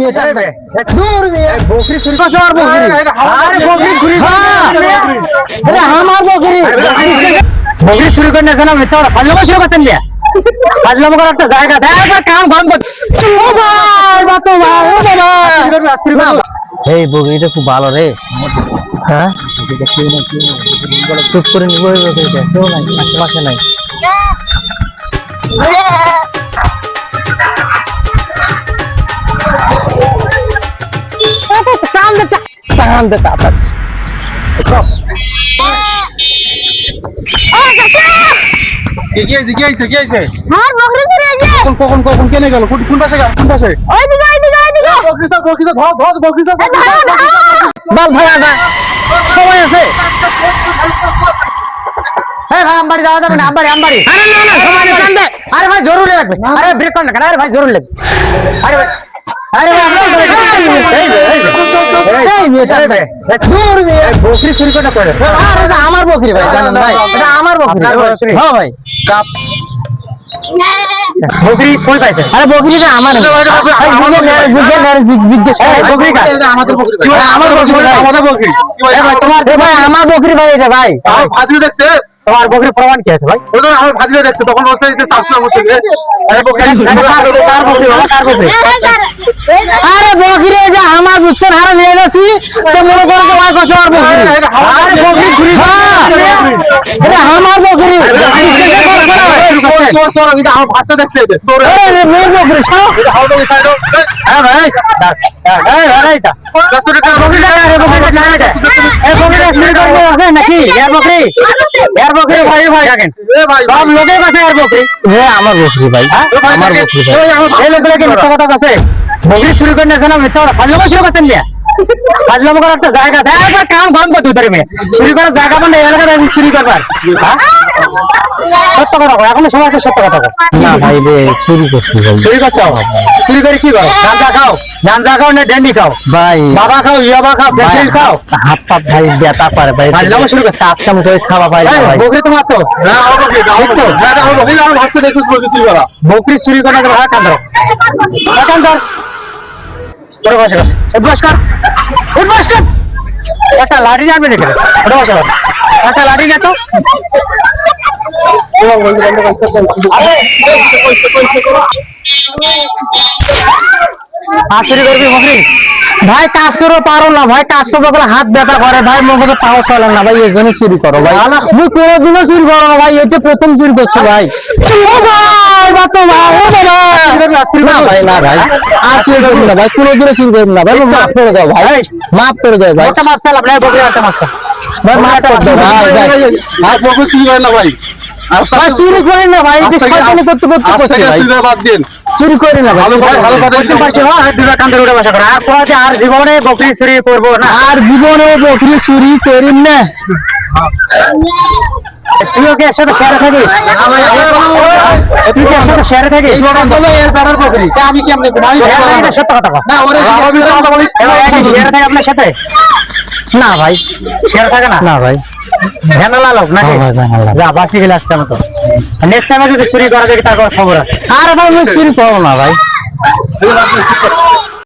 মেয়েটা দূর মেয়ে বকরি চুরি করছে আর বকরি আরে বকরি চুরি আরে আমার বকরি বকরি চুরি করে না জানা মিথ্যা ফাজলামো শুরু করতেন লিয়া ফাজলামো করার একটা জায়গা দেয় একবার কাম গরম কর ও ভাই বাতো ভাই ও বাবা এই বকরিটা খুব ভালো রে হ্যাঁ চুপ করে নিব কেউ নাই আশেপাশে নাই টান দে তাড়াতাড়ি কি হইছে আমার বকরি চুরি হয়েছে কখন কেনে গেল কোন পাশে ওইদিকে বকরি বল ভাই আসা সময় আছে হ্যাঁ ভাই আমবাড়ি যাওয়া যাবে না আমবাড়ি আরে না না সময় নেই কান্দে আরে ভাই জরুরি লাগবে আরে ব্রেক কর না আরে ভাই জরুরি লাগবে আরে ভাই আরে ভাই এই মেয়েটা দূর মেয়ে বকরি চুরি করে আরে এটা আমার বকরি ভাই জানেন ভাই এটা আমার বকরি হ্যাঁ ভাই কাপ বকরি কই পাইছে আরে বকরিটা আমার জিজ্ঞেস বকরি আমাদের বকরি আমাদের বকরি ভাই তোমার ভাই আমার বকরি ভাই এটা ভাই ভাদিও দেখছে তোমার বকরি প্রমাণ কি আছে ভাই ওই তো আমার ভাদিও দেখছে তখন বলছে যে তাসনা মত আরে বকরি কার বকরি আরে বকরি যে আমার বুঝছেন হারা নিয়ে যাচ্ছি তো মনে করো যে ভাই কষ্ট আর বকরি আরে বকরি ঘুরি এটা আমার বকরি আমার ভাষা দেখছে আরে মেয়ে বকরি সব হ্যাঁ ভাই নাকি এর বকরি ভাই ভাই দেখেন সব লোকের কাছে এর বকরি আমার বকরি ভাই আমার বকরি ভাই এই লোকের কি মিথ্যা কথা আছে বকরি চুরি করে না জানা মিথ্যা কথা ফাজলামো শুরু করতেন লিয়া ফাজলামো করার একটা জায়গা দেয় একবার কাম গরম করে দিতে মেয়ে চুরি করার জায়গা মানে এলাকায় চুরি করবার সত্য কথা কো এখন সময় সত্য কথা কো না ভাই রে চুরি করছি ভাই চুরি করছো চুরি করে কি করো গাঁজা খাও না ডেন্ডি খাও ভাই বাবা খাও ইয়াবা খাও বেশি খাও হাত পা ভাই ব্যথা করে ভাই ফাজলামো শুরু করে কাজ কাম করে খাওয়া ভাই বকরি তোমার তো না আমার বকরি আমার বকরি আমার ভাষা দেখছে বকরি চুরি করা বকরি চুরি করে না ভাই কান্দর বড় বসে উঠবস্কার একটা লাঠি জানবে নাকি বড় বসে একটা লাঠি না তো ভাই কাজ করো পারো না ভাই কাজ করবো হাত ব্যথা করে ভাই মুখে পাও চলে না ভাই এই জন্য চুরি করো ভাই মুই কোনোদিনও চুরি করো না ভাই এটা প্রথম চুরি করছো ভাই ভাই না ভাই আর চুরি করবো না ভাই কোনোদিনও চুরি করবো না ভাই মাফ করে দাও ভাই মাফ করে দাও ভাই মাপ চাল আপনার বকরি একটা মাপ চাল ভাই মাফ করে দাও ভাই আর বকরি চুরি করে না ভাই ভাই চুরি করে না ভাই যে শয়তানি করতে করছে ভাই বাদ দিন চুরি করে না ভালো কথা করতে পারছো আর দুটা কান্দে উঠে বসা করে আর কোয়াতে আর জীবনে বকরি চুরি করব না আর জীবনে বকরি চুরি করিম না তুই ওকে একসাথে শেয়ারে থাকিস তুই কি একসাথে শেয়ারে থাকিস বলো এর প্যারার বকরি আমি কেমনে ঘুমাই সত্য কথা না ওরে কথা বলিস শেয়ারে থাকে আপনার সাথে না ভাই শেয়ার থাকে না না ভাই ঝামেলা লোক নাকি যা বাসি গেলে আসতে মতো নেক্সট টাইমে যদি চুরি করা যায় তারপর খবর আছে আর ভাই চুরি করবো না ভাই